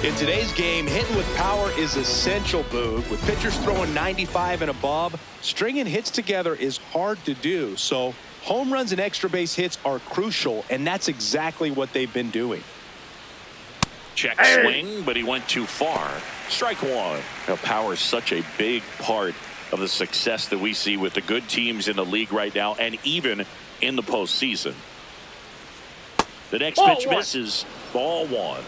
In today's game, hitting with power is essential, Boog. With pitchers throwing 95 and above, stringing hits together is hard to do. So home runs and extra base hits are crucial, and that's exactly what they've been doing. Check swing, but he went too far. Strike one. Now, power is such a big part of the success that we see with the good teams in the league right now, and even in the postseason. The next pitch misses. Ball one.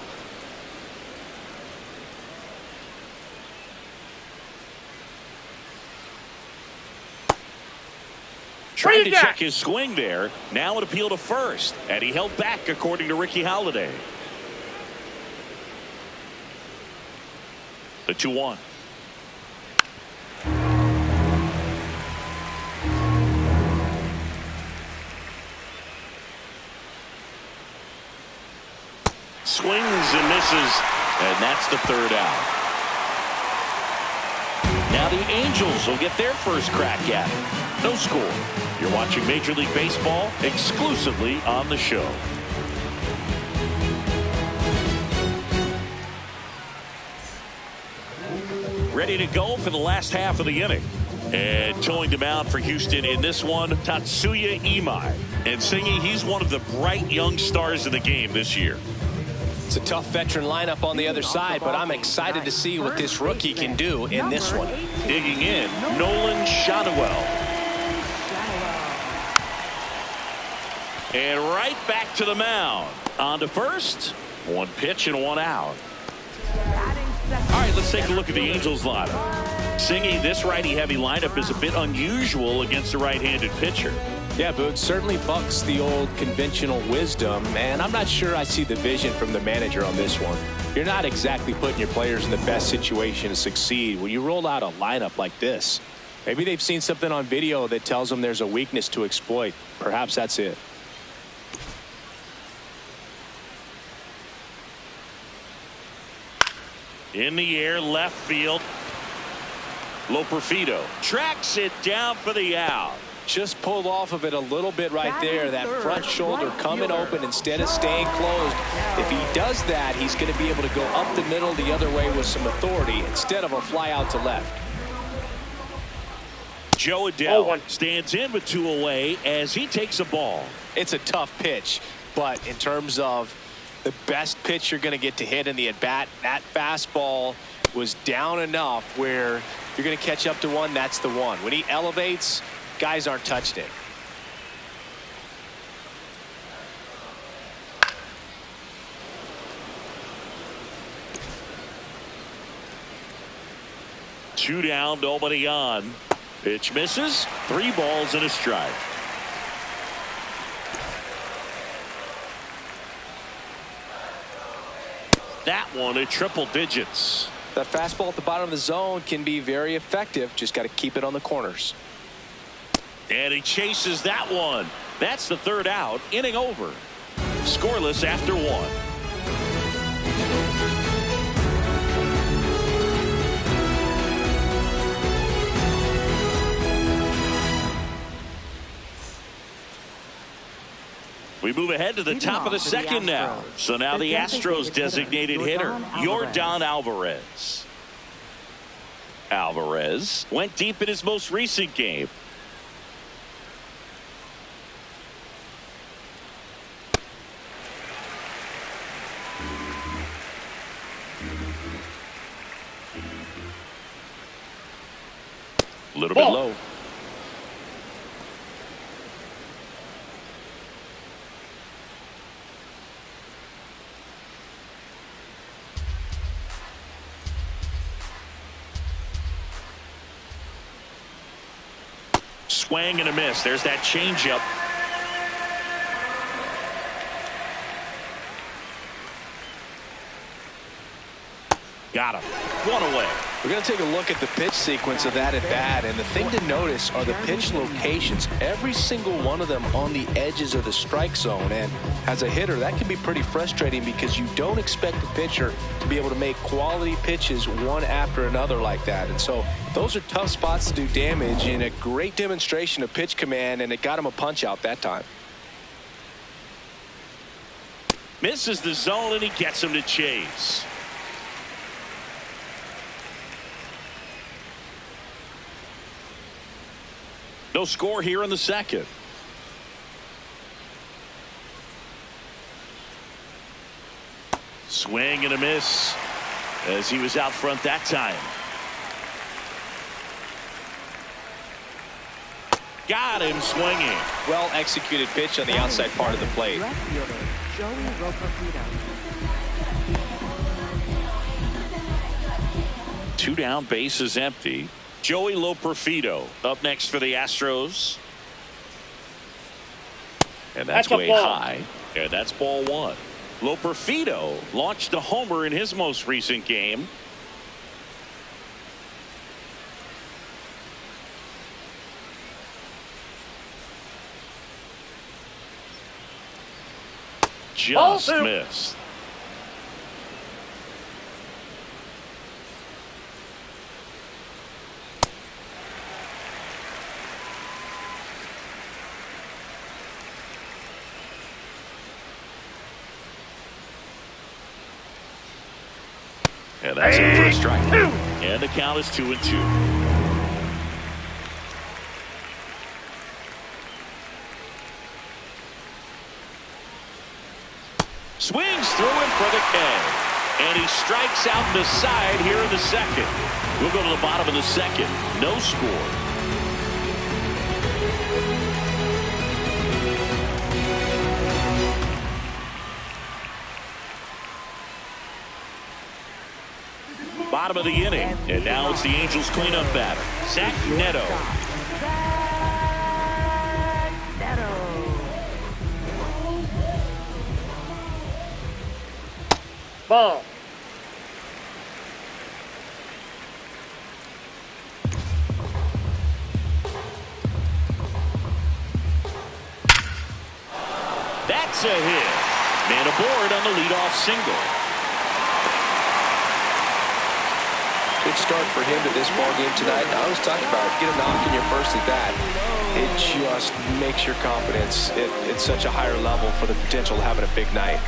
Trying to check his swing there. Now an appeal to first. And he held back, according to Ricky Holiday. The 2-1. Swings and misses. And that's the third out. Now the Angels will get their first crack at it. No score. You're watching Major League Baseball exclusively on the show. Ready to go for the last half of the inning. And towing the mound for Houston in this one, Tatsuya Imai. And Singy, he's one of the bright young stars of the game this year. It's a tough veteran lineup on the other side, but I'm excited to see what this rookie can do in this one. Digging in, Nolan Shadowell. And right back to the mound. On to first. One pitch and one out. All right, let's take a look at the Angels lineup. Singy, this righty-heavy lineup is a bit unusual against a right-handed pitcher. Yeah, Boog, certainly bucks the old conventional wisdom, and I'm not sure I see the vision from the manager on this one. You're not exactly putting your players in the best situation to succeed when you roll out a lineup like this. Maybe they've seen something on video that tells them there's a weakness to exploit. Perhaps that's it. In the air, left field. Loperfido tracks it down for the out. Just pulled off of it a little bit right there. That front shoulder coming open instead of staying closed. If he does that, he's going to be able to go up the middle the other way with some authority instead of a fly out to left. Joe Adele stands in with two away as he takes a ball. It's a tough pitch, but in terms of the best pitch you're going to get to hit in the at-bat, that fastball was down enough where you're going to catch up to one. That's the one. When he elevates, guys aren't touched it. Two down, nobody on. Pitch misses. 3 balls and a strike. That one at triple digits. That fastball at the bottom of the zone can be very effective. Just got to keep it on the corners. And he chases that one. That's the third out. Inning over. Scoreless after 1. We move ahead to the top of the second now. So now the Astros designated hitter, Yordan Alvarez. Alvarez went deep in his most recent game. A little bit low. Swing and a miss. There's that changeup. Got him. One away. We're going to take a look at the pitch sequence of that at bat, and the thing to notice are the pitch locations. Every single one of them on the edges of the strike zone, and as a hitter that can be pretty frustrating because you don't expect the pitcher to be able to make quality pitches one after another like that. And so those are tough spots to do damage, and a great demonstration of pitch command, and it got him a punch out that time. Misses the zone, and he gets him to chase. No score here in the second. Swing and a miss as he was out front that time. Got him swinging. Well executed pitch on the outside part of the plate. Left fielder, Joey Roperfido. 2 down, bases empty. Joey Loperfido up next for the Astros. And that's way high. And that's ball 1. Loperfido launched a homer in his most recent game. Just missed. And that's it for a strike. And the count is 2-2. Swings through it for the K. And he strikes out the side here in the second. We'll go to the bottom of the second. No score. Bottom of the inning. And now it's the Angels cleanup batter, Zach Neto. Ball. That's a hit. Man aboard on the leadoff single. Good start for him to this ball game tonight. I was talking about get a knock in your first at bat. It just makes your confidence at such a higher level for the potential of having a big night.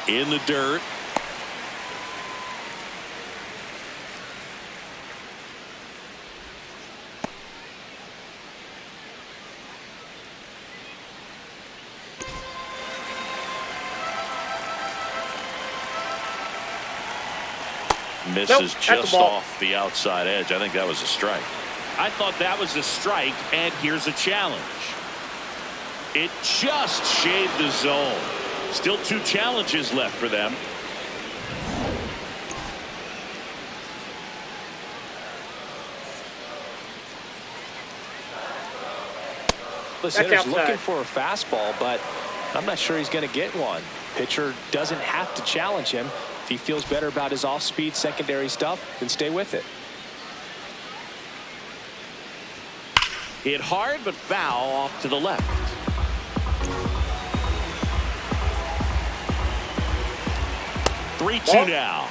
In the dirt. Misses just off the outside edge. I think that was a strike. I thought that was a strike, and here's a challenge. It just shaved the zone. Still 2 challenges left for them. The hitter's looking for a fastball, but I'm not sure he's going to get one. Pitcher doesn't have to challenge him. If he feels better about his off-speed secondary stuff, then stay with it. Hit hard, but foul off to the left. Three-two now.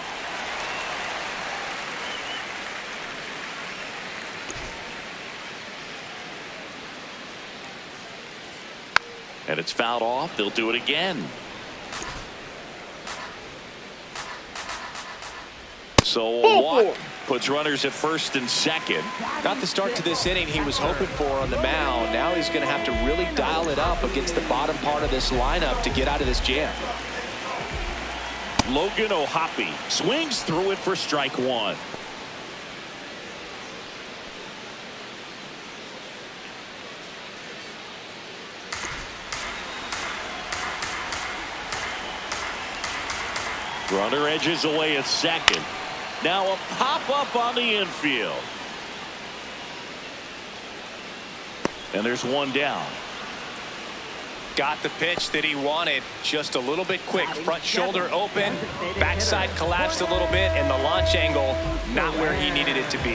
And it's fouled off. They'll do it again. So Watt puts runners at first and second. Got the start to this inning he was hoping for on the mound. Now he's going to have to really dial it up against the bottom part of this lineup to get out of this jam. Logan O'Hoppe swings through it for strike 1. Runner edges away at second. Now a pop-up on the infield. And there's one down. Got the pitch that he wanted, just a little bit quick. Front shoulder open, backside collapsed a little bit, and the launch angle not where he needed it to be.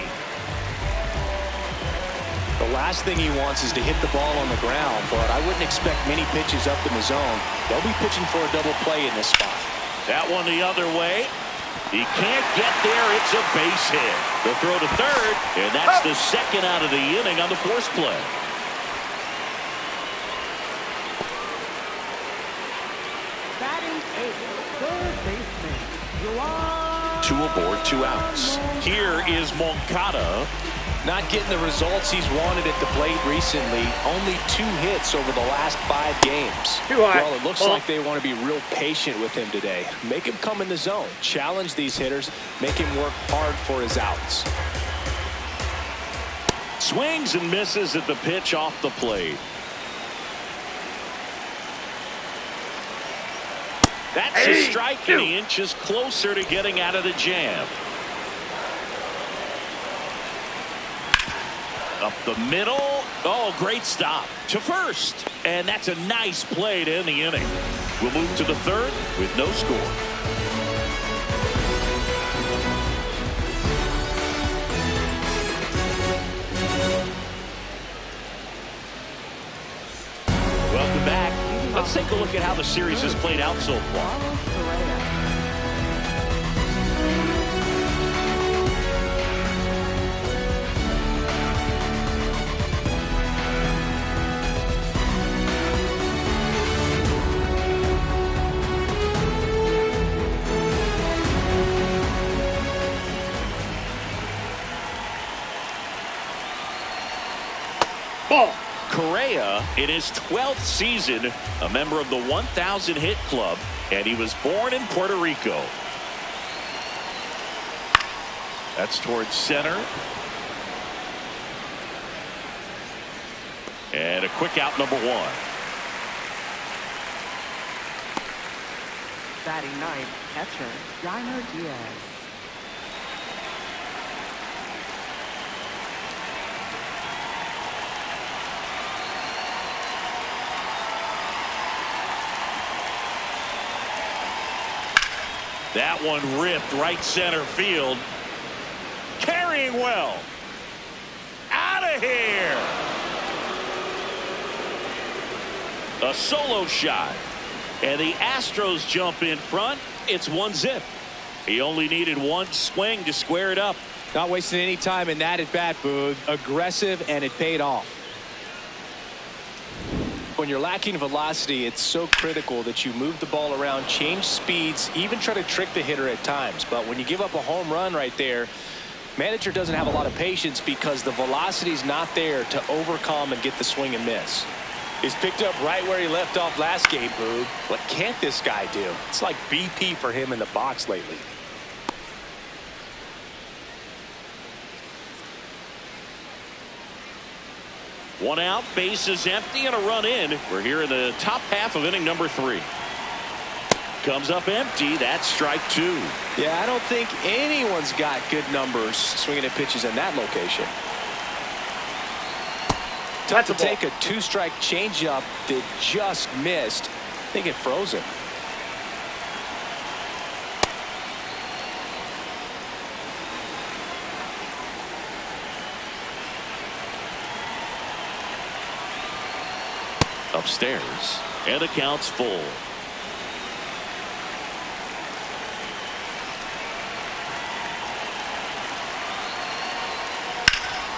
The last thing he wants is to hit the ball on the ground, but I wouldn't expect many pitches up in the zone. They'll be pitching for a double play in this spot. That one the other way. He can't get there. It's a base hit. The throw to third, and that's the second out of the inning on the force play. Third baseman, Juan. 2 aboard, 2 outs. Here is Moncada. Not getting the results he's wanted at the plate recently. Only 2 hits over the last 5 games. Well, it looks like they want to be real patient with him today. Make him come in the zone. Challenge these hitters. Make him work hard for his outs. Swings and misses at the pitch off the plate. That's a strike, and he inches closer to getting out of the jam. Up the middle. Oh, great stop to first. And that's a nice play to end the inning. We'll move to the 3rd with no score. Welcome back. Let's take a look at how the series has played out so far. Carlos Correa. Correa, in his 12th season, a member of the 1,000 hit club, and he was born in Puerto Rico. That's towards center. And a quick out, number 1. Batting ninth, catcher, Yainer Diaz. That one ripped right center field. Carrying well. Out of here. A solo shot. And the Astros jump in front. It's 1-0. He only needed 1 swing to square it up. Not wasting any time in that at bat, Boog. Aggressive, and it paid off. When you're lacking velocity, it's so critical that you move the ball around, change speeds, even try to trick the hitter at times. But when you give up a home run right there, manager doesn't have a lot of patience because the velocity's not there to overcome and get the swing and miss. He's picked up right where he left off last game, Boog. What can't this guy do? It's like BP for him in the box lately. One out, bases empty, and a run in. We're here in the top half of inning number 3. Comes up empty. That's strike 2. Yeah, I don't think anyone's got good numbers swinging at pitches in that location. Tough to take a 2-strike changeup that just missed. I think it froze him. Upstairs, and the count's full.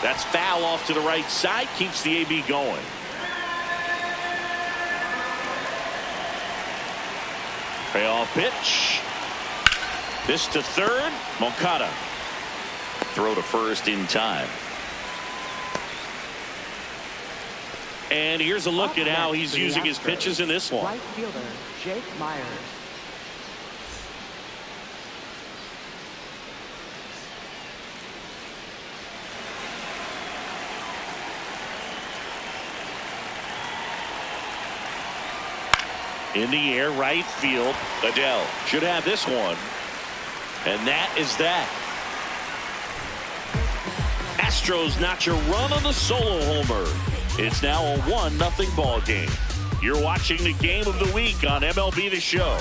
That's foul off to the right side, keeps the AB going. Payoff pitch. This to third. Moncada. Throw to first in time. And here's a look at how he's using his pitches in this one. Right fielder, Jake Myers. In the air, right field. Adele should have this one. And that is that. Astros notch a run on the solo homer. It's now a 1-0 ball game. You're watching the game of the week on MLB The Show.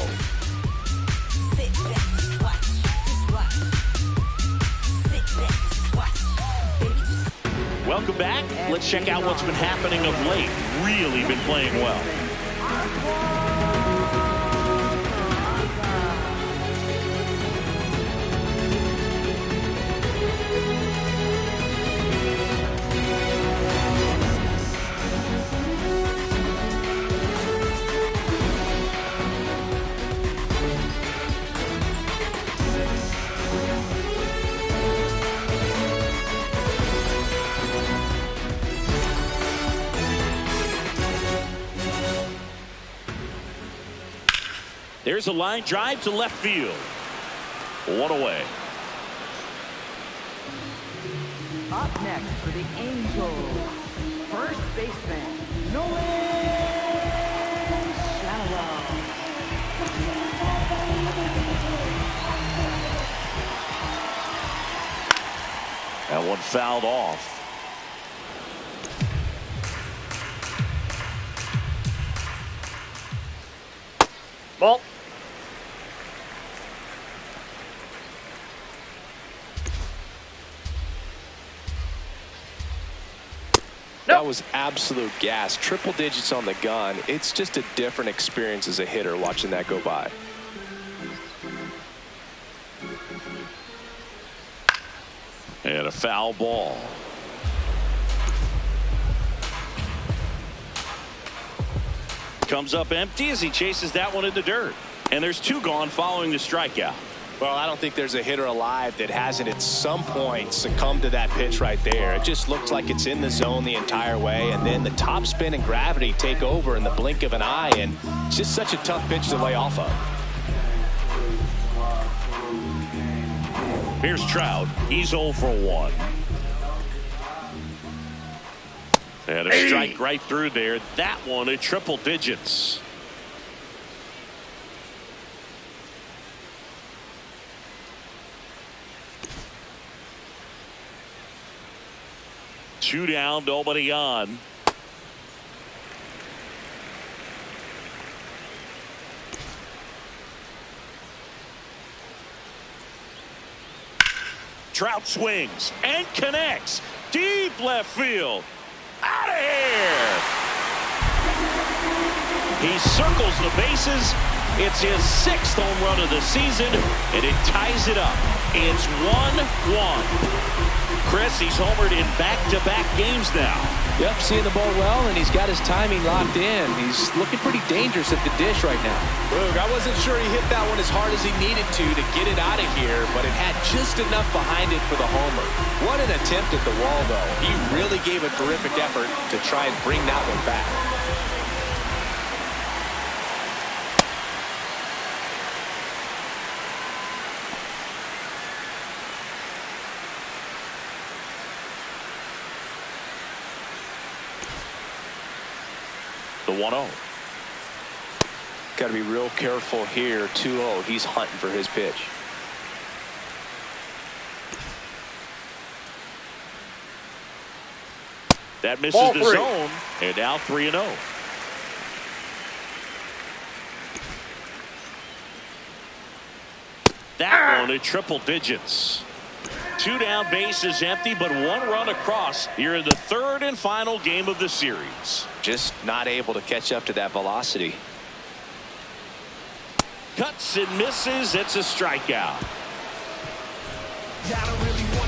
Welcome back. Let's check out what's been happening of late. Really been playing well. There's a line drive to left field. One away. Up next for the Angels, first baseman, Nolan Shallow. That one fouled off. Ball. That was absolute gas. Triple digits on the gun. It's just a different experience as a hitter watching that go by. And a foul ball. Comes up empty as he chases that one in the dirt. And there's two gone following the strikeout. Well, I don't think there's a hitter alive that hasn't at some point succumbed to that pitch right there. It just looks like it's in the zone the entire way, and then the top spin and gravity take over in the blink of an eye, and it's just such a tough pitch to lay off of. Here's Trout. He's 0 for 1. And a strike right through there. That one at triple digits. Two down, nobody on. Trout swings and connects. Deep left field. Out of here. He circles the bases. It's his 6th home run of the season, and it ties it up. It's 1-1. Chris, he's homered in back-to-back games now. Yep, seeing the ball well, and he's got his timing locked in. He's looking pretty dangerous at the dish right now. Boog, I wasn't sure he hit that one as hard as he needed to get it out of here, but it had just enough behind it for the homer. What an attempt at the wall, though. He really gave a terrific effort to try and bring that one back. The 1-0. Got to be real careful here. 2-0. He's hunting for his pitch. That misses the zone, and now 3-0. That one at triple digits. Two down, bases empty, but one run across here in the third and final game of the series. Just not able to catch up to that velocity. Cuts and misses. It's a strikeout.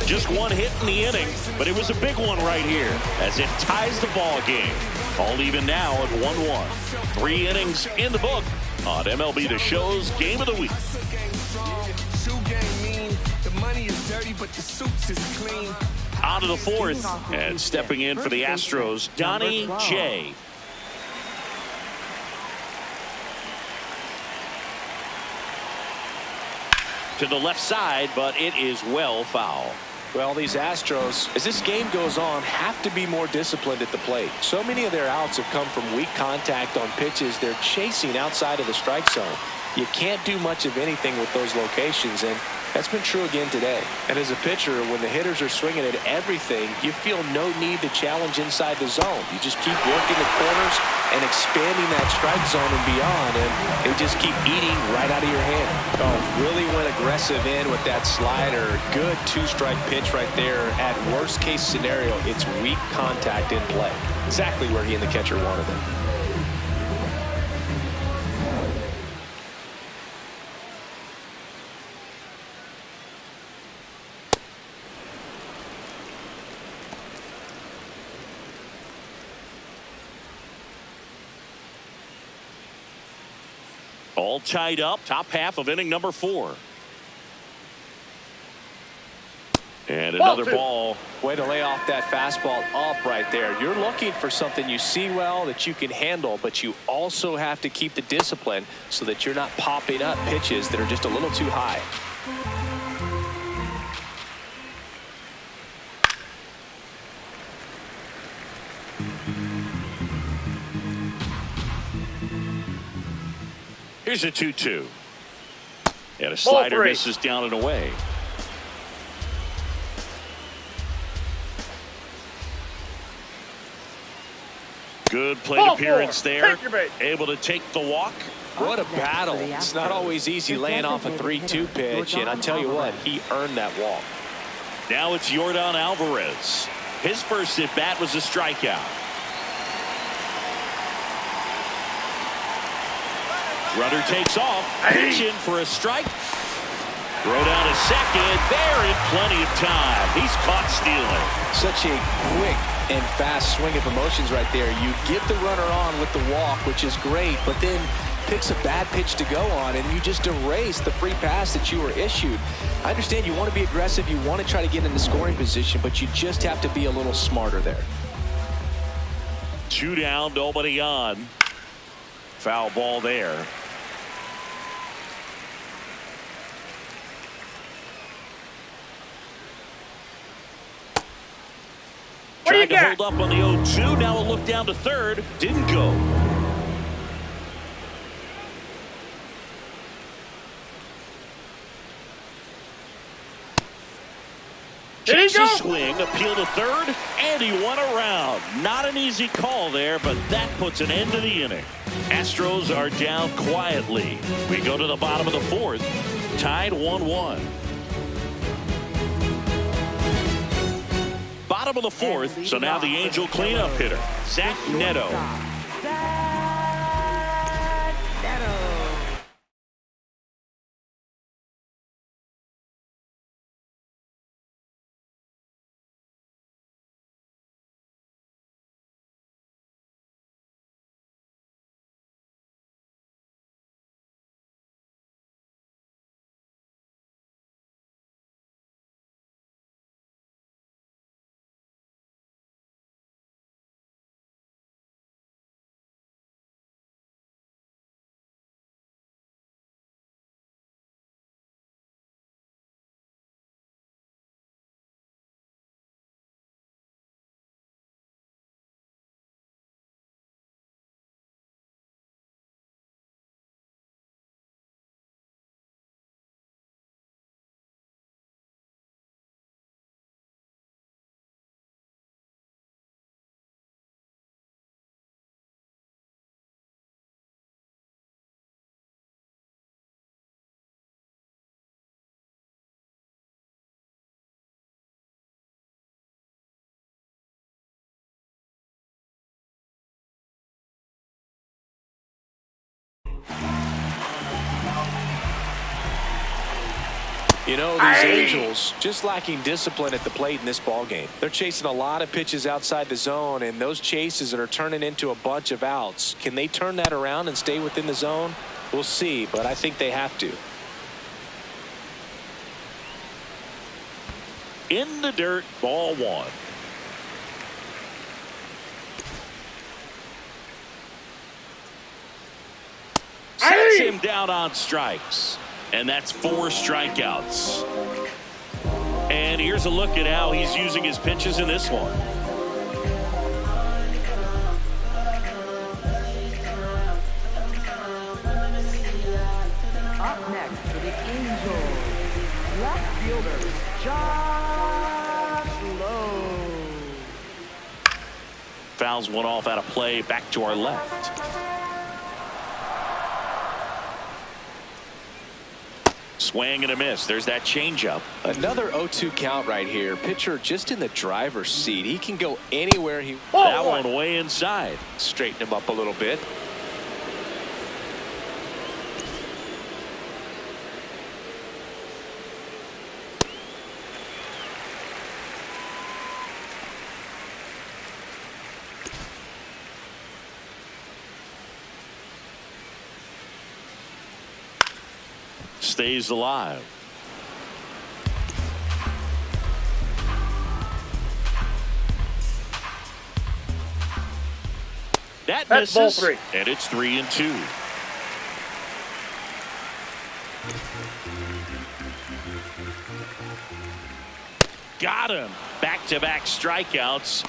Just one hit in the inning, but it was a big one right here as it ties the ball game. All even now at 1-1. 3 innings in the book on MLB The Show's Game of the Week. On to the 4th, and stepping in for the Astros, Donnie J. To the left side, but it is well foul. Well, these Astros, as this game goes on, have to be more disciplined at the plate. So many of their outs have come from weak contact on pitches they're chasing outside of the strike zone. You can't do much of anything with those locations, and that's been true again today. And as a pitcher, when the hitters are swinging at everything, you feel no need to challenge inside the zone. You just keep working the corners and expanding that strike zone and beyond, and they just keep eating right out of your hand. Oh, really went aggressive in with that slider. Good 2-strike pitch right there. At worst case scenario, it's weak contact in play. Exactly where he and the catcher wanted it. All tied up, top half of inning number 4. And another ball. Way to lay off that fastball up right there. You're looking for something you see well that you can handle, but you also have to keep the discipline so that you're not popping up pitches that are just a little too high. Here's a 2-2. And a slider misses down and away. Good plate appearance there. Able to take the walk. What a battle. It's not always easy laying off a 3-2 pitch, and I tell you what, he earned that walk. Now it's Yordan Alvarez. His first at bat was a strikeout. Runner takes off. Pitch in for a strike. Throw down to second. There in plenty of time. He's caught stealing. Such a quick and fast swing of emotions right there. You get the runner on with the walk, which is great, but then picks a bad pitch to go on, and you just erase the free pass that you were issued. I understand you want to be aggressive. You want to try to get into scoring position, but you just have to be a little smarter there. 2 down, nobody on. Foul ball there. Tried to hold up on the 0-2. Now a look down to third. Didn't go. Takes a swing, appeal to third, and he won a round. Not an easy call there, but that puts an end to the inning. Astros are down quietly. We go to the bottom of the fourth, tied 1-1. Bottom of the fourth, so now the Angel cleanup hitter, Zach Neto. You know, these Angels just lacking discipline at the plate in this ball game. They're chasing a lot of pitches outside the zone, and those chases are turning into a bunch of outs. Can they turn that around and stay within the zone? We'll see, but I think they have to. In the dirt, ball one. Sets him down on strikes. And that's 4 strikeouts. And here's a look at how he's using his pitches in this one. Up next for the Angels, left fielder, Josh Lowe. Fouls one off out of play, back to our left. Swing and a miss. There's that changeup. Another 0-2 count right here. Pitcher just in the driver's seat. He can go anywhere he wants. That one way inside. Straighten him up a little bit. Stays alive. That That's ball misses, 3. and it's 3-2. Got him. Back-to-back strikeouts.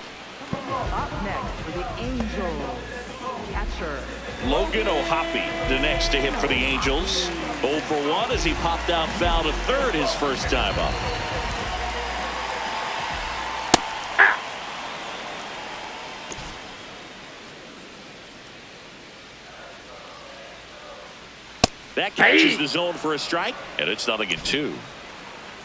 Up next for the Angels, catcher. Logan O'Hoppe, the next to hit for the Angels. 0 for 1 as he popped out foul to third his first time up. That catches the zone for a strike, and it's 0-2.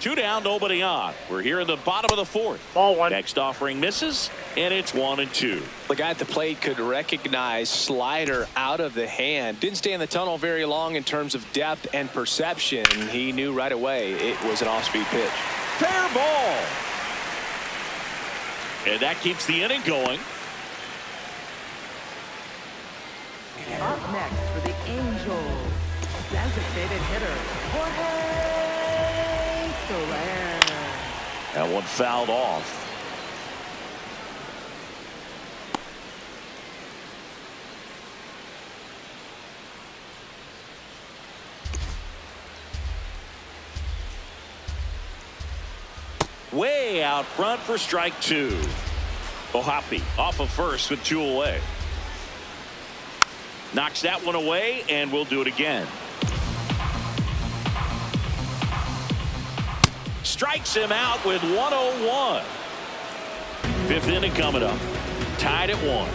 2 down, nobody on. We're here in the bottom of the 4th. Ball 1. Next offering misses, and it's 1-2. The guy at the plate could recognize slider out of the hand. Didn't stay in the tunnel very long in terms of depth and perception. He knew right away it was an off-speed pitch. Fair ball. And that keeps the inning going. Up next for the Angels, designated hitter, Jorge Soler. That one fouled off. Way out front for strike 2. O'Hoppe off of first with 2 away. Knocks that one away, and we'll do it again. Strikes him out with 101. 5th inning coming up. Tied at 1.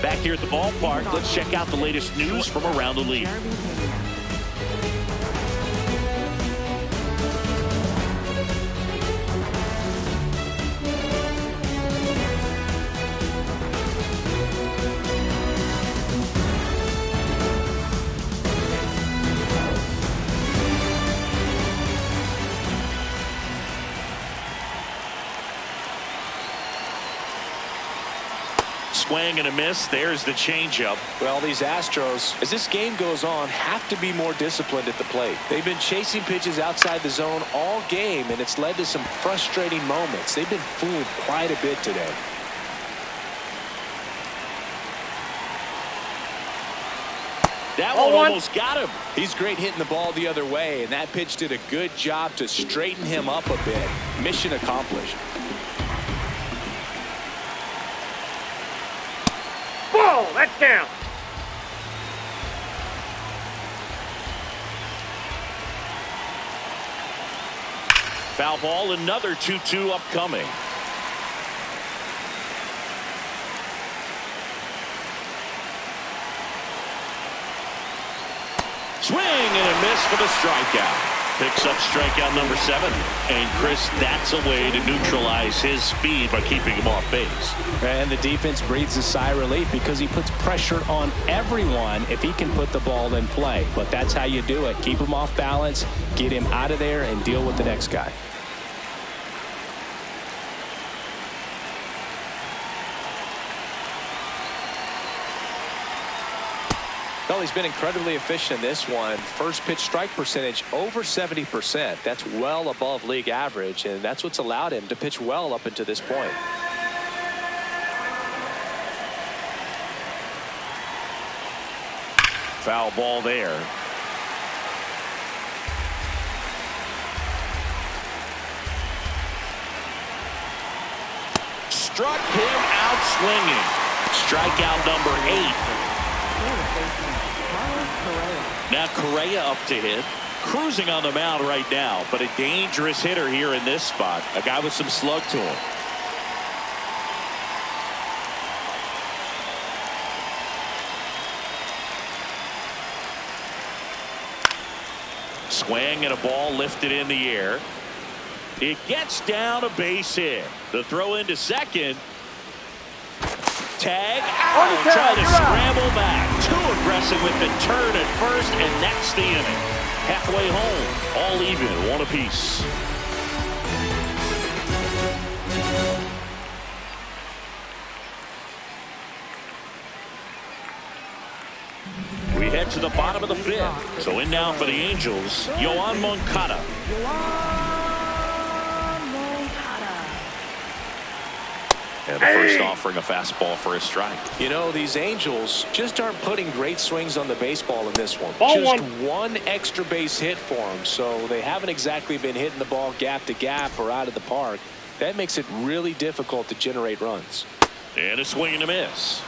Back here at the ballpark, let's check out the latest news from around the league. Swing and a miss. There's the changeup. Well, these Astros, as this game goes on, have to be more disciplined at the plate. They've been chasing pitches outside the zone all game, and it's led to some frustrating moments. They've been fooled quite a bit today. That one almost got him. He's great hitting the ball the other way, and that pitch did a good job to straighten him up a bit. Mission accomplished. Ball. That's down. Foul ball, another 2-2 upcoming. Swing and a miss for the strikeout. Picks up strikeout number 7. And Chris, that's a way to neutralize his speed by keeping him off base. And the defense breathes a sigh of relief because he puts pressure on everyone if he can put the ball in play. But that's how you do it. Keep him off balance, get him out of there, and deal with the next guy. Well, he's been incredibly efficient in this one. First pitch strike percentage over 70%. That's well above league average, and that's what's allowed him to pitch well up until this point. Foul ball there. Struck him out swinging. Strikeout number 8. Now Correa up to hit. Cruising on the mound right now, but a dangerous hitter here in this spot. A guy with some slug to him. Swing and a ball lifted in the air. It gets down a base hit. The throw into second. Tag out, trying to scramble back. Too aggressive with the turn at first, and that's the inning. Halfway home, all even, 1 apiece. We head head to the bottom of the fifth. So in now for the Angels, Yoan Moncada. And the first offering a fastball for a strike. You know, these Angels just aren't putting great swings on the baseball in this one. Ball just one. one extra base hit for them, so they haven't exactly been hitting the ball gap to gap or out of the park. That makes it really difficult to generate runs. And a swing and a miss.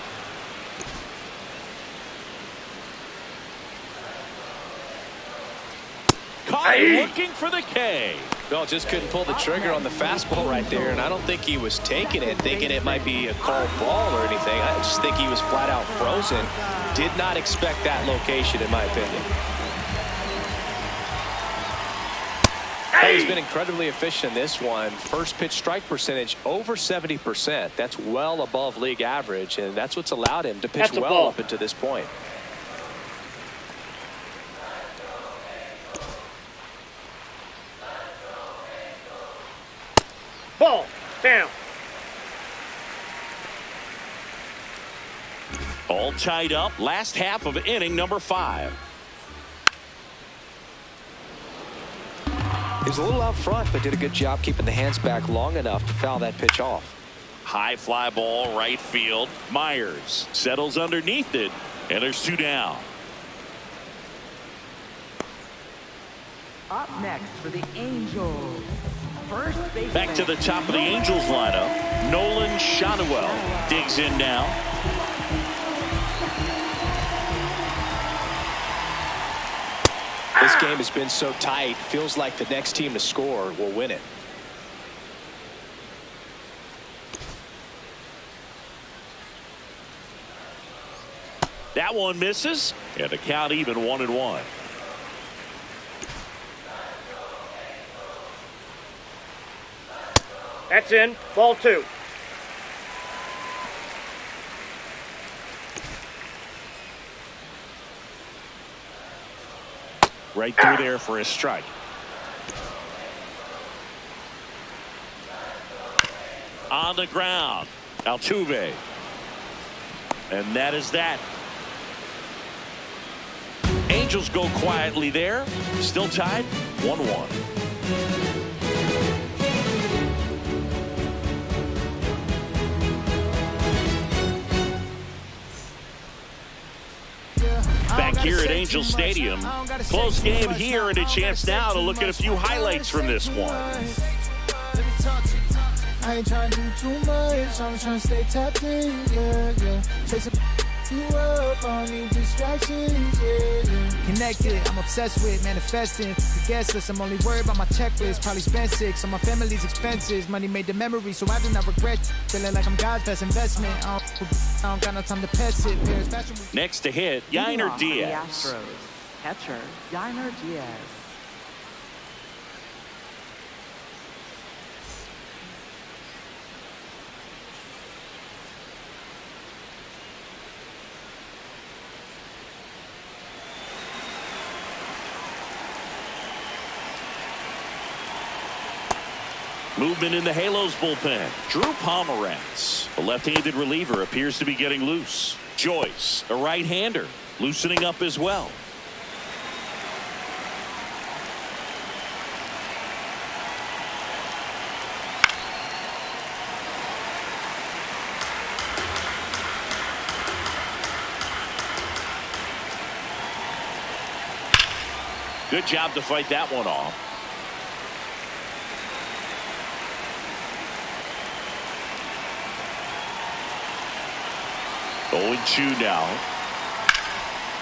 Caught looking for the K. No, just couldn't pull the trigger on the fastball right there, and I don't think he was taking it, thinking it might be a called ball or anything. I just think he was flat out frozen. Did not expect that location, in my opinion. He's been incredibly efficient in this one. First pitch strike percentage over 70%. That's well above league average, and that's what's allowed him to pitch well up until this point. Ball down. All tied up. Last half of inning number 5. He was a little out front, but did a good job keeping the hands back long enough to foul that pitch off. High fly ball right field. Myers settles underneath it, and there's 2 down. Up next for the Angels. First baseman. Back to the top of the Angels lineup. Nolan Schanuel digs in now. This game has been so tight. Feels like the next team to score will win it. That one misses, and the count even 1-1. That's in. Ball 2. Right through there for a strike. On the ground, Altuve. And that is that. Angels go quietly there. Still tied 1-1. Back here at Angel Stadium. Close game here, and a chance now to look at a few highlights from this one. I ain't trying to do too much. I'm trying to stay tapped in, yeah. Chasing you up, I don't need distractions, yeah. Connected, I'm obsessed with manifesting. The guest list, I'm only worried about my checklist. Probably spent 6 on my family's expenses. Money made the memory, so I do not regret. Feeling like I'm God's best investment. I don't got no time to pass it. Next to hit, Yainer Diaz. The Astros. Catcher, Yainer Diaz. Movement in the Halos bullpen. Drew Pomeranz, the left-handed reliever, appears to be getting loose. Joyce, a right-hander, loosening up as well. Good job to fight that one off. 0-2 now.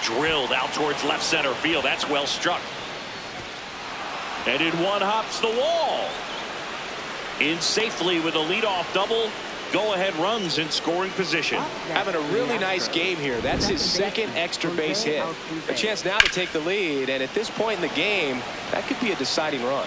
Drilled out towards left center field. That's well struck. And in one hops the wall. In safely with a leadoff double. Go-ahead runs in scoring position. Having a really nice game here. That's his second extra base hit. A chance now to take the lead, and at this point in the game, that could be a deciding run.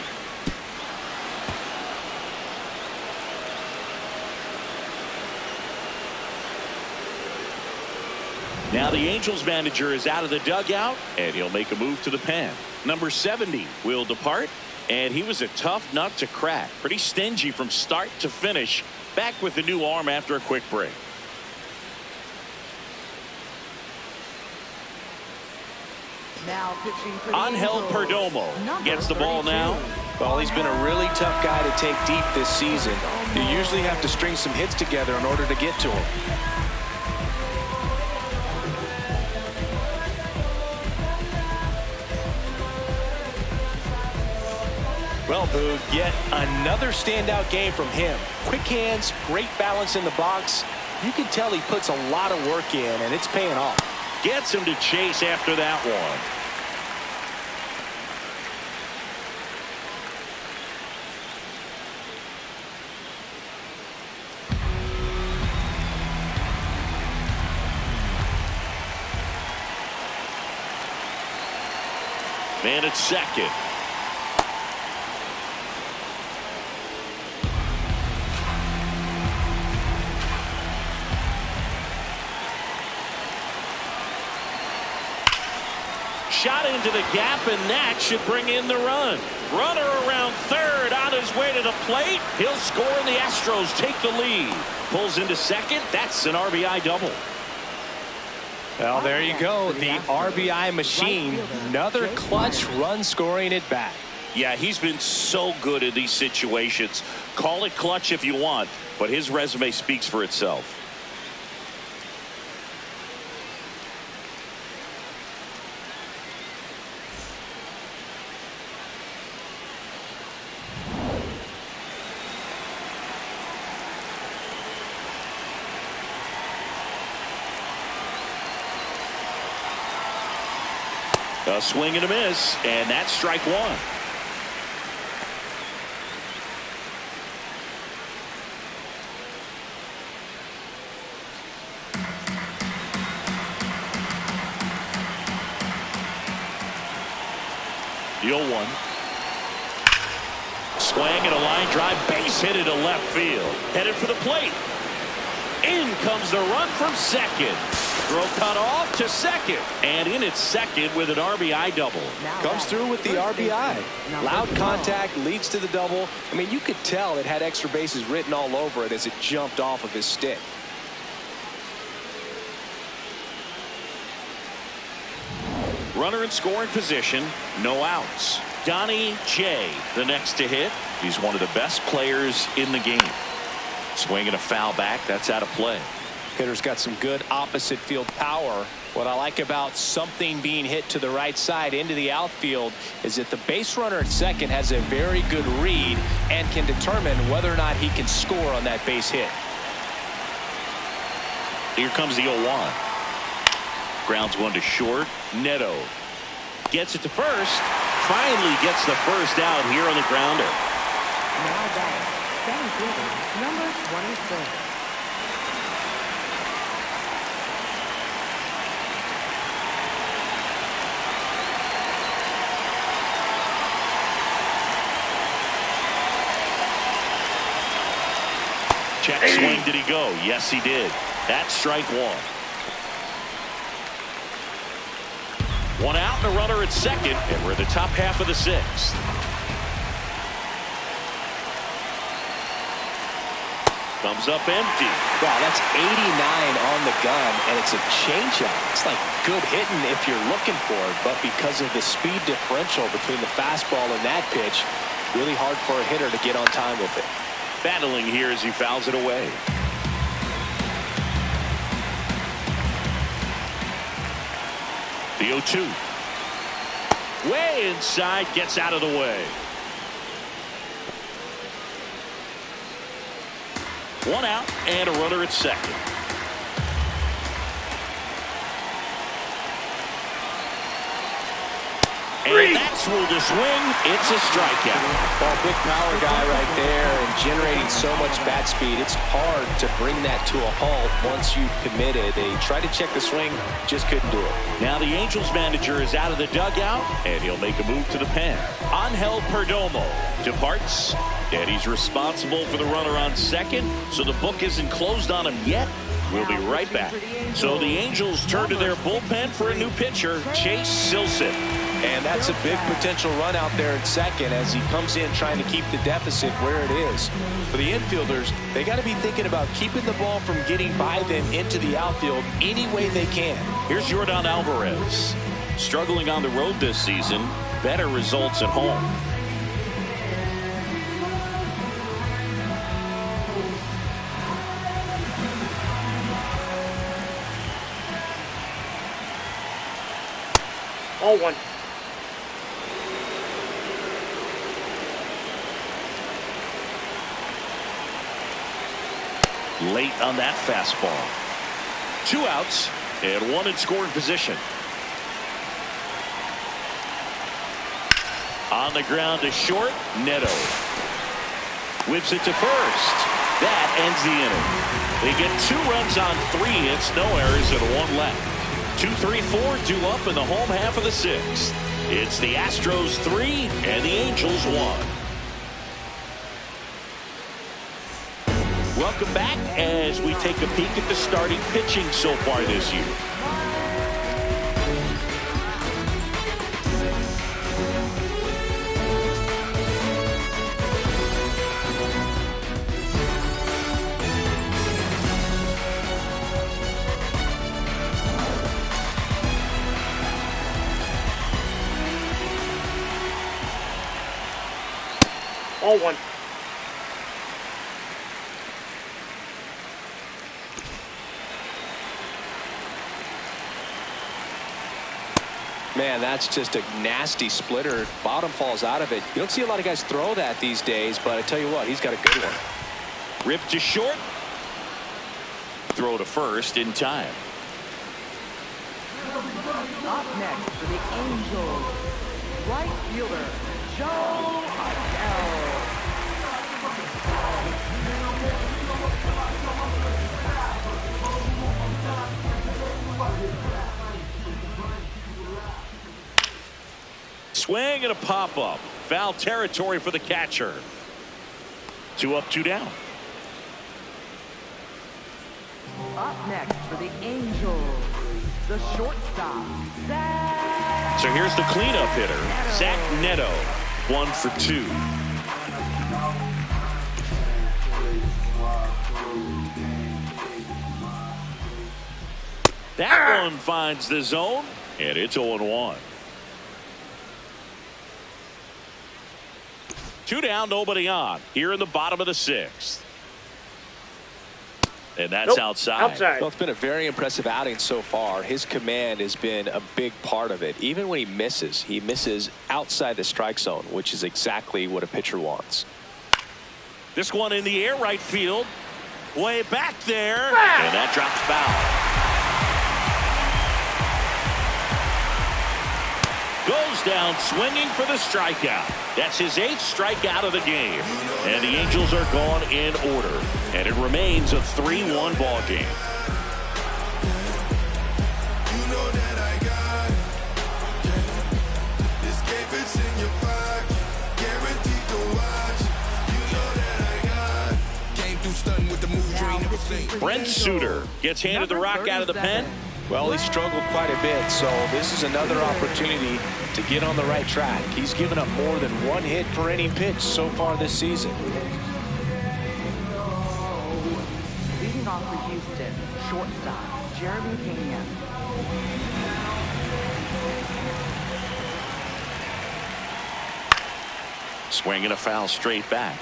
Now the Angels manager is out of the dugout, and he'll make a move to the pen. Number 70 will depart, and he was a tough nut to crack. Pretty stingy from start to finish. Back with the new arm after a quick break. Now pitching for the Angel Angels, Perdomo number gets the ball 32. now. Well, he's been a really tough guy to take deep this season. You usually have to string some hits together in order to get to him. Well, Boog, yet another standout game from him. Quick hands, great balance in the box. You can tell he puts a lot of work in, and it's paying off. Gets him to chase after that one. Man at second. Shot into the gap, and that should bring in the run. Runner around third on his way to the plate. He'll score, and the Astros take the lead. Pulls into second. That's an RBI double. Well, there you go. The RBI machine. Another clutch run scoring at bat. Yeah, he's been so good in these situations. Call it clutch if you want, but his resume speaks for itself. A swing and a miss, and that's strike one. The 0-1. Swing and a line drive, base hit into left field. Headed for the plate. In comes the run from second. Throw cut off to second. And in at second with an RBI double. Comes through with the RBI. Loud contact, leads to the double. I mean, you could tell it had extra bases written all over it as it jumped off of his stick. Runner in scoring position, no outs. Donnie J, the next to hit. He's one of the best players in the game. Swinging a foul back, that's out of play. Hitter's got some good opposite field power. What I like about something being hit to the right side into the outfield is that the base runner at second has a very good read and can determine whether or not he can score on that base hit. Here comes the 0-1. Grounds one to short. Neto gets it to first. Finally gets the first out here on the grounder. Now batting, Thanksgiving, number 26. Check swing, did he go? Yes, he did. That's strike one. One out and a runner at second, and we're in the top half of the sixth. Comes up empty. Wow, that's 89 on the gun, and it's a changeup. It's like good hitting if you're looking for it, but because of the speed differential between the fastball and that pitch, really hard for a hitter to get on time with it. Battling here as he fouls it away. The 0-2. Way inside, gets out of the way. One out and a runner at second. And that's ruled a swing. It's a strikeout. Well, big power guy right there and generating so much bat speed. It's hard to bring that to a halt once you commit it. They tried to check the swing, just couldn't do it. Now the Angels manager is out of the dugout, and he'll make a move to the pen. Angel Perdomo departs, and he's responsible for the runner on second, so the book isn't closed on him yet. We'll be right back. So the Angels turn to their bullpen for a new pitcher, Chase Silseth. And that's a big potential run out there at second as he comes in trying to keep the deficit where it is. For the infielders, they got to be thinking about keeping the ball from getting by them into the outfield any way they can. Here's Yordan Alvarez. Struggling on the road this season, better results at home. All one. Late on that fastball. 2 outs and 1 in scoring position. On the ground to short, Neto whips it to first. That ends the inning. They get 2 runs on 3 hits, no errors, and 1 left. 2-3-4 due up in the home half of the 6th. It's the Astros 3 and the Angels 1. Welcome back as we take a peek at the starting pitching so far this year. All one. Man, that's just a nasty splitter. Bottom falls out of it. You don't see a lot of guys throw that these days, but I tell you what, he's got a good one. Ripped to short. Throw to first in time. Up next for the Angels, right fielder, Joe Adell. Swing and a pop-up. Foul territory for the catcher. 2 up, 2 down. Up next for the Angels, the shortstop, Zach. So here's the cleanup hitter, Zach Neto. 1 for 2. That one finds the zone, and it's 0-1. 2 down, nobody on. Here in the bottom of the 6th. And that's outside. Well, it's been a very impressive outing so far. His command has been a big part of it. Even when he misses outside the strike zone, which is exactly what a pitcher wants. This one in the air, right field. Way back there. And that drops foul. Goes down swinging for the strikeout. That's his 8th strikeout of the game. And the Angels are gone in order. And it remains a 3-1 ball game. Brent Suter gets handed the rock out of the pen. Well, he struggled quite a bit, so this is another opportunity to get on the right track. He's given up more than 1 hit per inning pitch so far this season. Leading off for Houston, shortstop, Jeremy Pena. Swing and a foul straight back.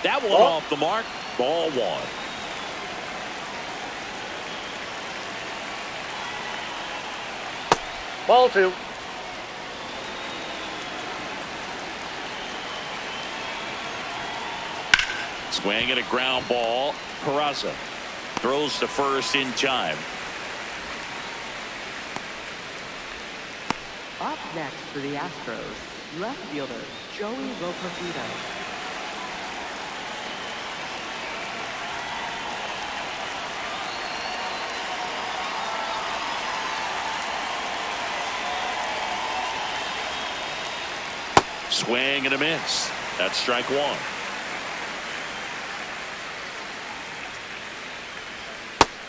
That one off the mark. Ball 1. Ball 2. Swing and a ground ball. Peraza throws to first in time. Up next for the Astros, left fielder, Joey Roperito. Swing and a miss. That's strike 1.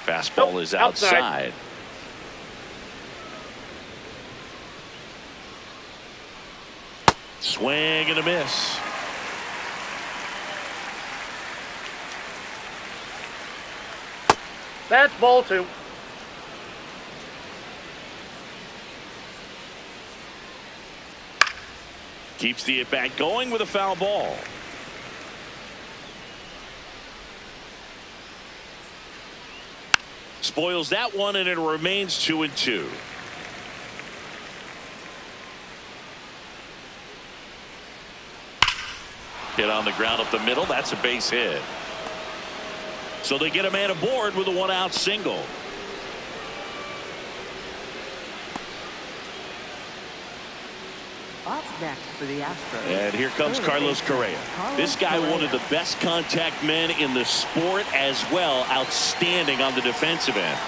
Fastball is outside. Swing and a miss. That's ball 2. Keeps the at-bat going with a foul ball. Spoils that one, and it remains 2-2. Hit on the ground up the middle. That's a base hit. So they get a man aboard with a one-out single. Up next for the Astros. And here comes Carlos Correa. This guy, one of the best contact men in the sport as well. Outstanding on the defensive end.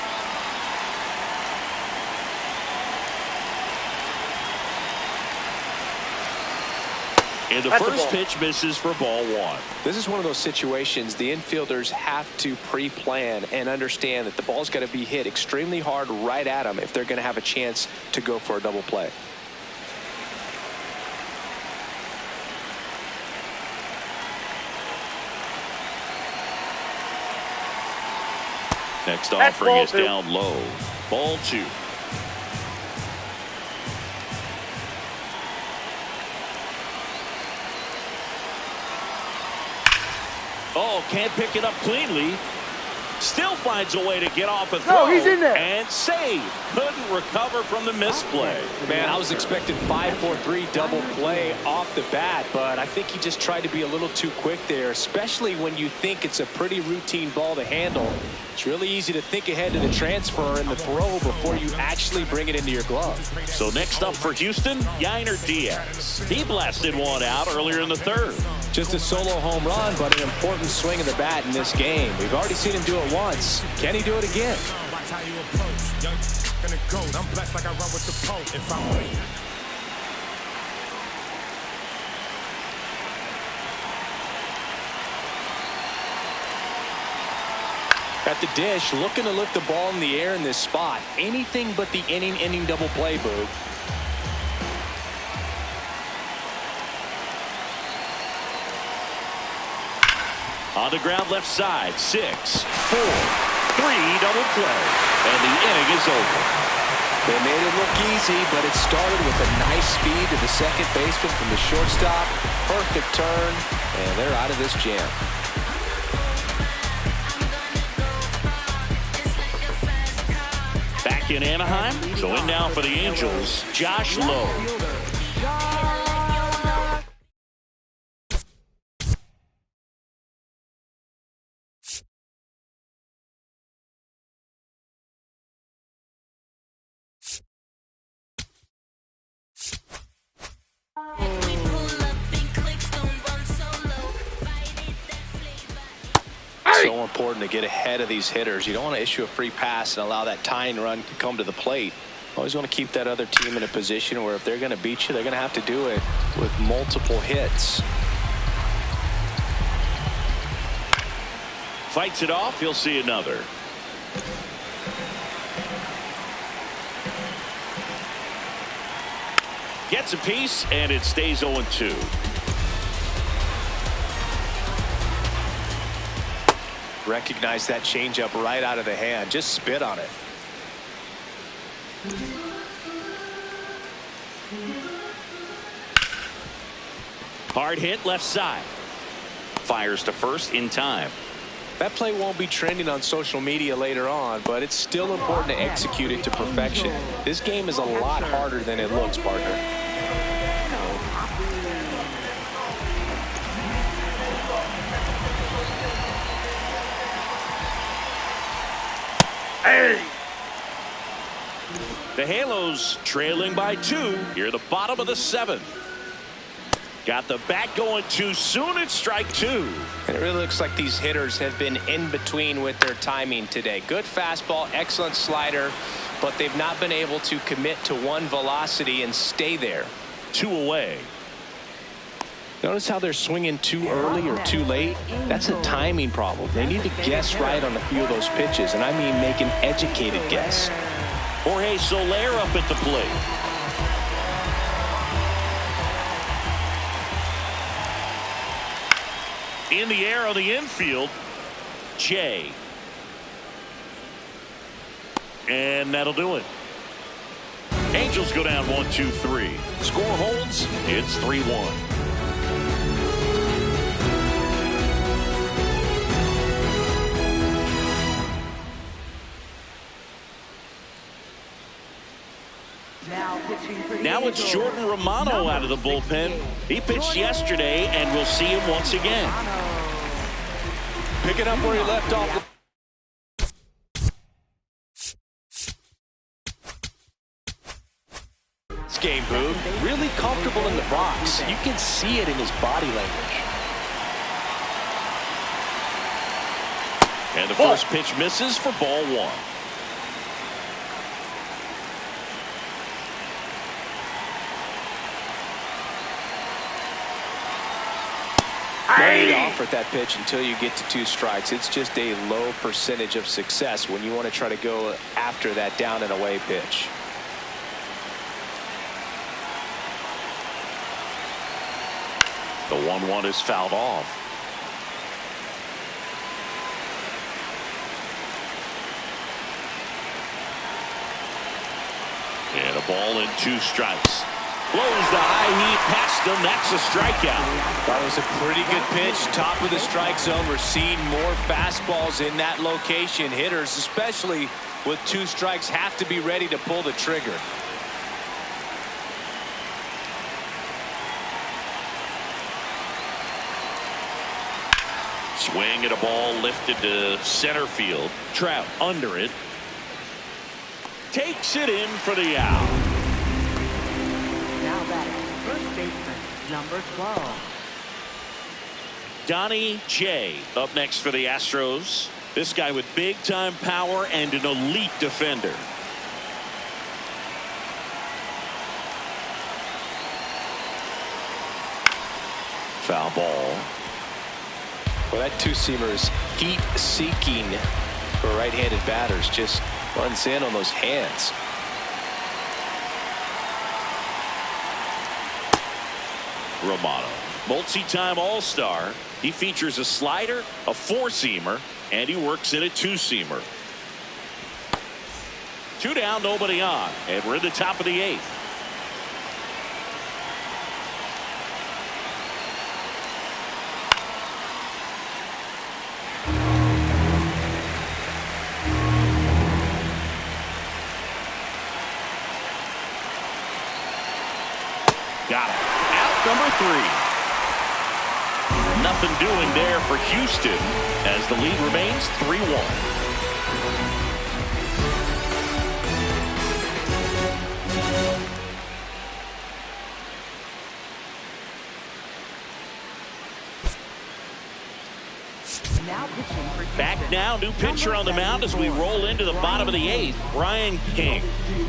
And the first pitch misses for ball 1. This is one of those situations the infielders have to pre-plan and understand that the ball's got to be hit extremely hard right at them if they're going to have a chance to go for a double play. Next offering is down low. Ball 2. Oh, can't pick it up cleanly. Still finds a way to get off a throw. No, he's in there. And save. Couldn't recover from the misplay. Man, I was expecting 5-4-3 double play off the bat, but I think he just tried to be a little too quick there, especially when you think it's a pretty routine ball to handle. It's really easy to think ahead to the transfer and the throw before you actually bring it into your glove. So next up for Houston, Yainer Diaz. He blasted one out earlier in the third. Just a solo home run, but an important swing of the bat in this game. We've already seen him do it once. Can he do it again? At the dish, looking to lift the ball in the air in this spot. Anything but the inning double play, Boog. On the ground left side, 6, 4, 3 double play. And the inning is over. They made it look easy, but it started with a nice speed to the second baseman from the shortstop. Perfect turn, and they're out of this jam. Back in Anaheim, so in now for the Angels, Josh Lowe. So important to get ahead of these hitters. You don't want to issue a free pass and allow that tying run to come to the plate. Always want to keep that other team in a position where if they're going to beat you, they're going to have to do it with multiple hits. Fights it off. He'll see another. Gets a piece, and it stays 0-2. Recognize that changeup right out of the hand. Just spit on it. Hard hit left side. Fires to first in time. That play won't be trending on social media later on, but it's still important to execute it to perfection. This game is a lot harder than it looks, partner. Hey! The Halos trailing by 2 here at the bottom of the 7th. Got the bat going too soon. It's strike 2. And it really looks like these hitters have been in between with their timing today. Good fastball, excellent slider, but they've not been able to commit to one velocity and stay there. 2 away. Notice how they're swinging too early or too late? That's a timing problem. They need to guess right on a few of those pitches, and I mean make an educated guess. Jorge Soler up at the plate. In the air on the infield, Jay. And that'll do it. Angels go down 1-2-3. Score holds. It's 3-1. Now it's Jordan Romano out of the bullpen. He pitched yesterday, and we'll see him once again. Picking up where he left off. This game, Boog, really comfortable in the box. You can see it in his body language. And the first pitch misses for ball one. Laid off at that pitch until you get to 2 strikes. It's just a low percentage of success when you want to try to go after that down and away pitch. The 1-1 is fouled off. And a ball and 2 strikes. Blows the high heat past him. That's a strikeout. That was a pretty good pitch. Top of the strike zone. We're seeing more fastballs in that location. Hitters, especially with 2 strikes, have to be ready to pull the trigger. Swing at a ball lifted to center field. Trout under it. Takes it in for the out. Now batting, first baseman, number 12. Donnie J up next for the Astros. This guy with big-time power and an elite defender. Foul ball. Well, that 2-seamer is heat-seeking for right-handed batters. Just runs in on those hands. Romano, multi-time All-Star. He features a slider, a 4-seamer, and he works in a 2-seamer. 2 down, nobody on, and we're in the top of the 8th. Got it. Out number 3. Nothing doing there for Houston as the lead remains 3-1. Back now, new pitcher on the mound as we roll into the bottom of the 8th, Brian King.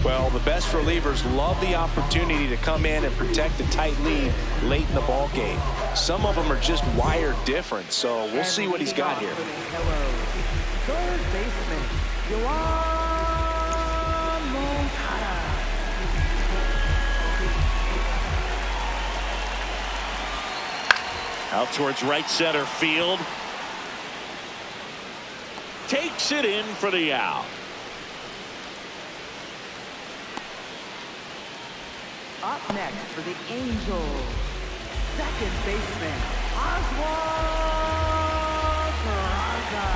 Well, the best relievers love the opportunity to come in and protect a tight lead late in the ball game. Some of them are just wired different, so we'll see what he's got here. Third baseman, Yoan Moncada. Out towards right center field. Takes it in for the out. Up next for the Angels, second baseman, Oswald Peraza.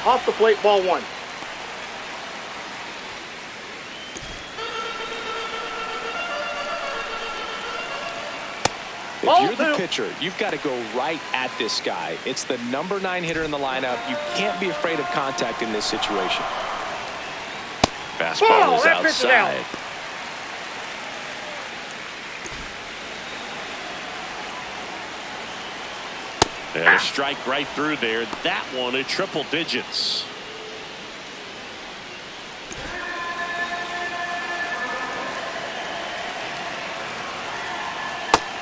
Off the plate, ball 1. If you're the pitcher, you've got to go right at this guy. It's the number 9 hitter in the lineup. You can't be afraid of contact in this situation. Fastball is outside. And a strike right through there. That one at triple digits.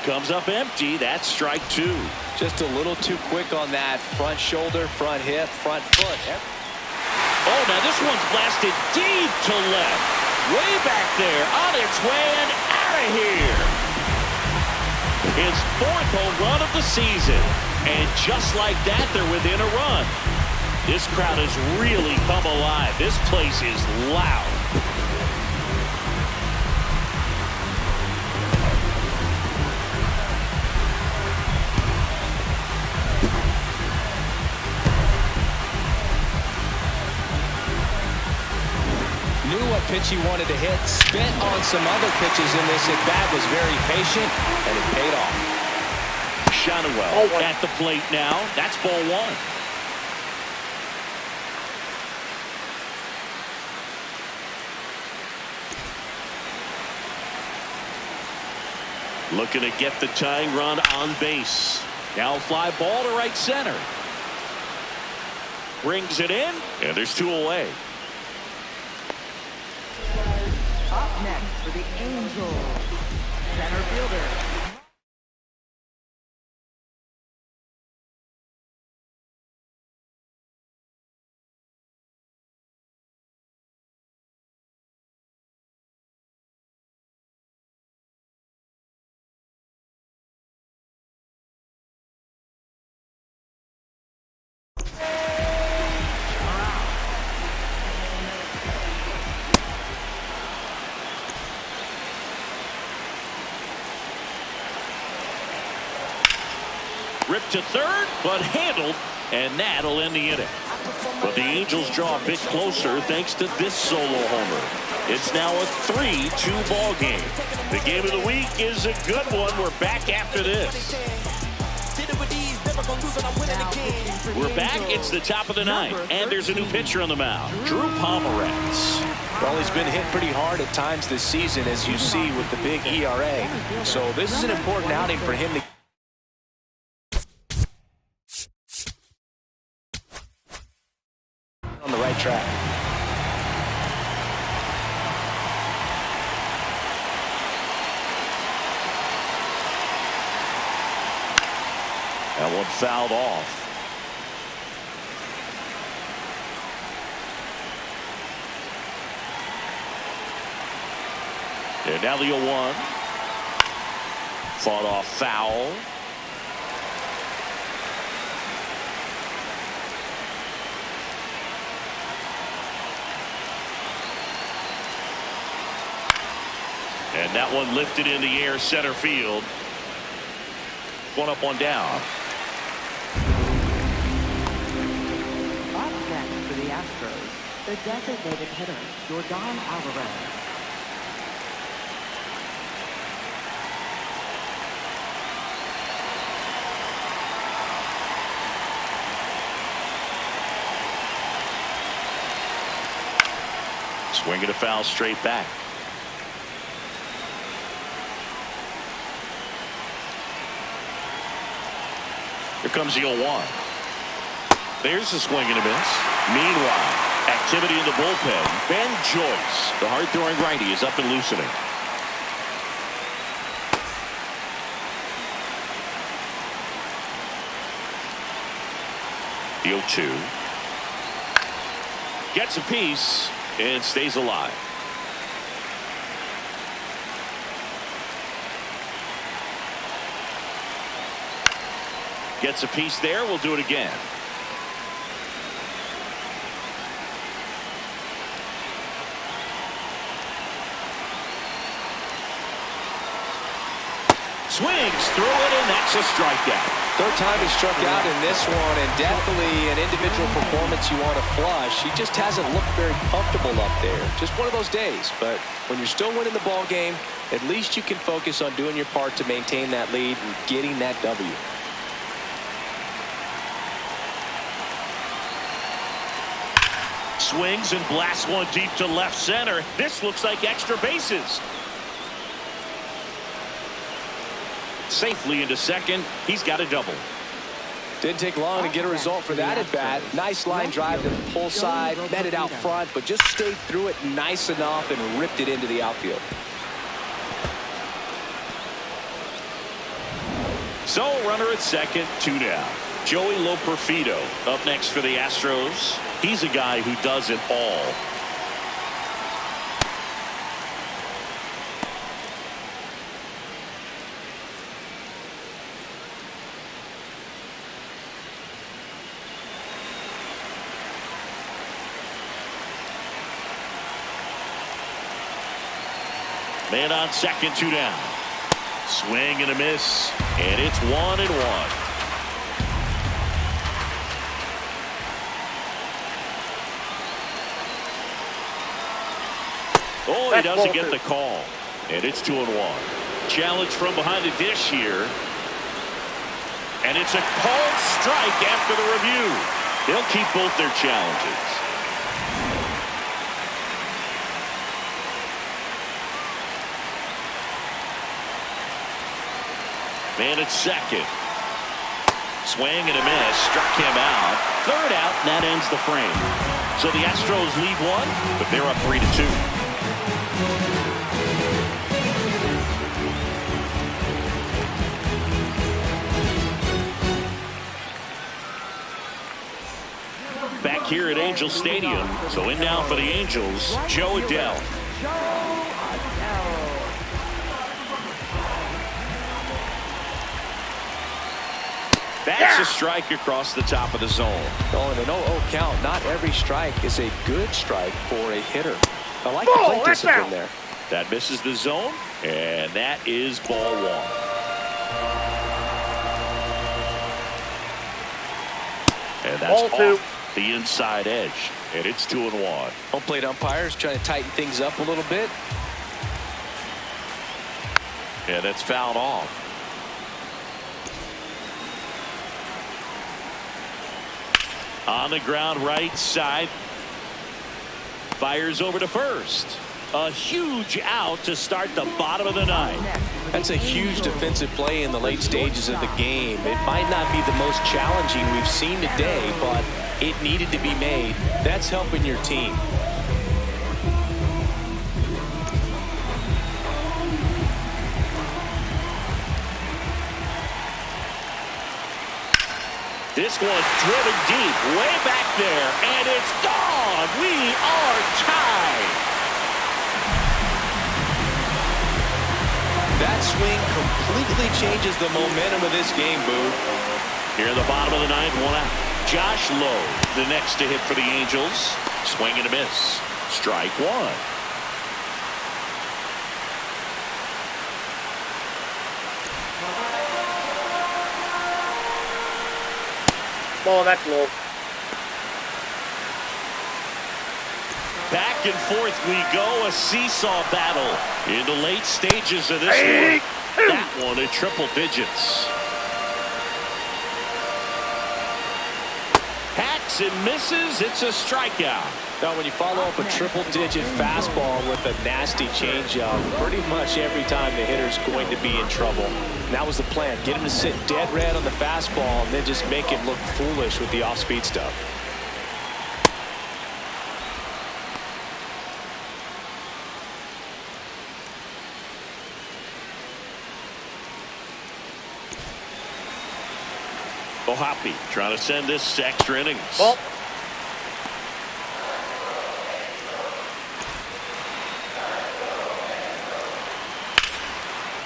Comes up empty. That's strike 2. Just a little too quick on that front shoulder, front hip, front foot. Oh, now this one's blasted deep to left. Way back there, on its way and out of here. His 4th home run of the season. And just like that, they're within a run. This crowd has really come alive. This place is loud. Knew what pitch he wanted to hit, spent on some other pitches in this at bat, was very patient, and it paid off. Shotwell at the plate now. That's ball one. Looking to get the tying run on base. Now fly ball to right center. Brings it in, and there's two away. Up next for the Angels, center fielder. Ripped to third, but handled, and that'll end the inning. But the Angels draw a bit closer thanks to this solo homer. It's now a 3-2 ball game. The game of the week is a good one. We're back after this. We're back. It's the top of the ninth, and there's a new pitcher on the mound, Drew Pomeranz. Well, he's been hit pretty hard at times this season, as you see with the big ERA. So this is an important outing for him to on the right track. That one fouled off. And now the 0-1. Fought off foul. And that one lifted in the air center field. One up, one down. Up next for the Astros, the designated hitter, Jordan Alvarez. Swinging a foul straight back. Here comes the 0-1. There's the swing and a miss. Meanwhile, activity in the bullpen. Ben Joyce, the hard-throwing righty, is up and loosening. The 0-2. Gets a piece and stays alive. Gets a piece there. We'll do it again. Swings through it, and that's a strikeout. Third time he struck out in this one, and definitely an individual performance you want to flush. He just hasn't looked very comfortable up there. Just one of those days. But when you're still winning the ball game, at least you can focus on doing your part to maintain that lead and getting that W. Swings and blasts one deep to left center. This looks like extra bases. Safely into second. He's got a double. Didn't take long to get a result for that at bat. Nice line drive to the pull side, met it out front, but just stayed through it nice enough and ripped it into the outfield. So runner at second, 2 down. Joey Loperfido up next for the Astros. He's a guy who does it all. Man on second, 2 down. Swing and a miss, and it's 1-1. Oh, he doesn't get the call, and it's 2-1. Challenge from behind the dish here, and it's a called strike after the review. They'll keep both their challenges. Man at second. Swing and a miss. Struck him out. Third out, and that ends the frame. So the Astros lead 1, but they're up 3-2. Back here at Angel Stadium. So in now for the Angels, Joe Adell. That's a strike across the top of the zone. Oh, and an 0-0 count. Not every strike is a good strike for a hitter. I like the plate discipline there. That misses the zone, and that is ball 1. And that's off the inside edge, and it's 2-1. Home plate umpires trying to tighten things up a little bit. And it's fouled off. On the ground, right side. Fires over to first. A huge out to start the bottom of the 9th. That's a huge defensive play in the late stages of the game. It might not be the most challenging we've seen today, but it needed to be made. That's helping your team. This one driven deep, way back there, and it's gone. We are tied. That swing completely changes the momentum of this game, Boo. Here in the bottom of the 9th, 1 out. Josh Lowe, the next to hit for the Angels. Swing and a miss. Strike 1. Ball, that's low. Back and forth we go, a seesaw battle in the late stages of this one. That one at triple digits. Hacks and misses, it's a strikeout. Now, when you follow up a triple-digit fastball with a nasty changeup, pretty much every time the hitter's going to be in trouble. And that was the plan. Get him to sit dead red on the fastball and then just make him look foolish with the off-speed stuff. O'Hoppe trying to send this extra innings. Ball.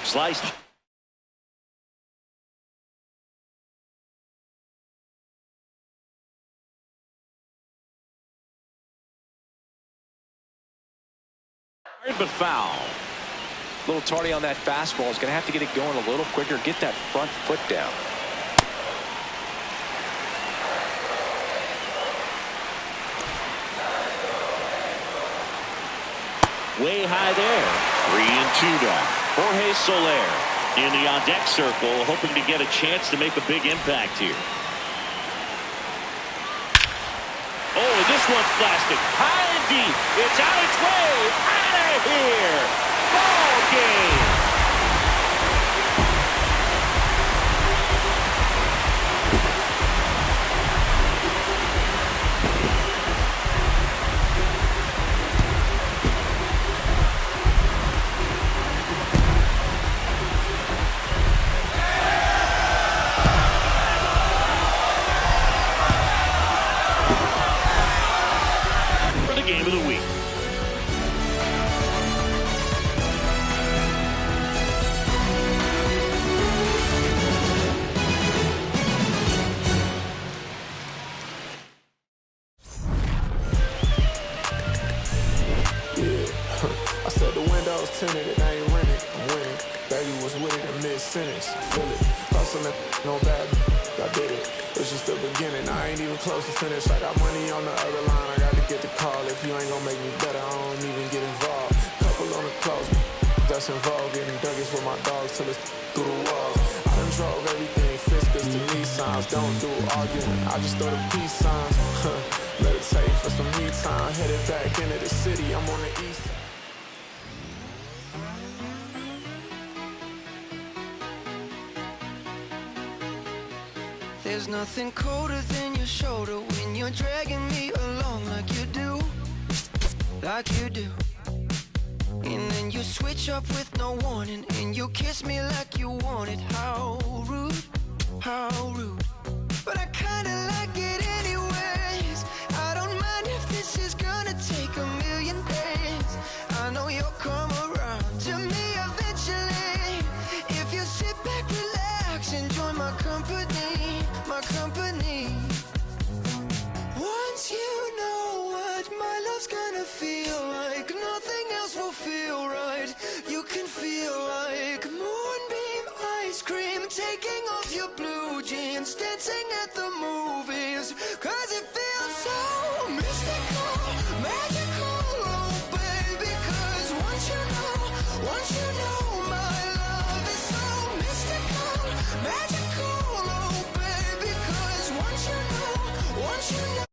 Sliced. But foul. A little tardy on that fastball. Is going to have to get it going a little quicker. Get that front foot down. Way high there. 3-2 down. Jorge Soler in the on-deck circle, hoping to get a chance to make a big impact here. Oh, and this one's blasted. High and deep. It's on its way. Out of here. Ball game. windows tinted, it ain't rented. I'm winning. Baby was with it in mid-sentence. Feel it. Hustling, no bad. I did it. It's just the beginning. I ain't even close to finish. I got money on the other line. I got to get the call. If you ain't gonna make me better, I don't even get involved. Couple on the close. That's involved. Getting duggies with my dogs till it's through the walls. I done drove everything. Fiscus to Nissans. Don't do arguing. I just throw the peace signs. Meditate for some me time. Headed back into the city. I'm on the east side. There's nothing colder than your shoulder when you're dragging me along like you do, like you do. And then you switch up with no warning, and you kiss me like you want it. How rude, how rude. But I kinda like it anyways. I don't mind if this is gonna take a million days. I know you'll come around to me eventually. If you sit back, relax, enjoy my company, my company. Once you know what my love's gonna feel like, nothing else will feel right. You can feel like moonbeam ice cream, taking off your blue jeans, dancing at the movies, 'cause it feels so mystical, magical, oh baby. 'Cause once you know my love is so mystical, magical, oh baby. 'Cause once you know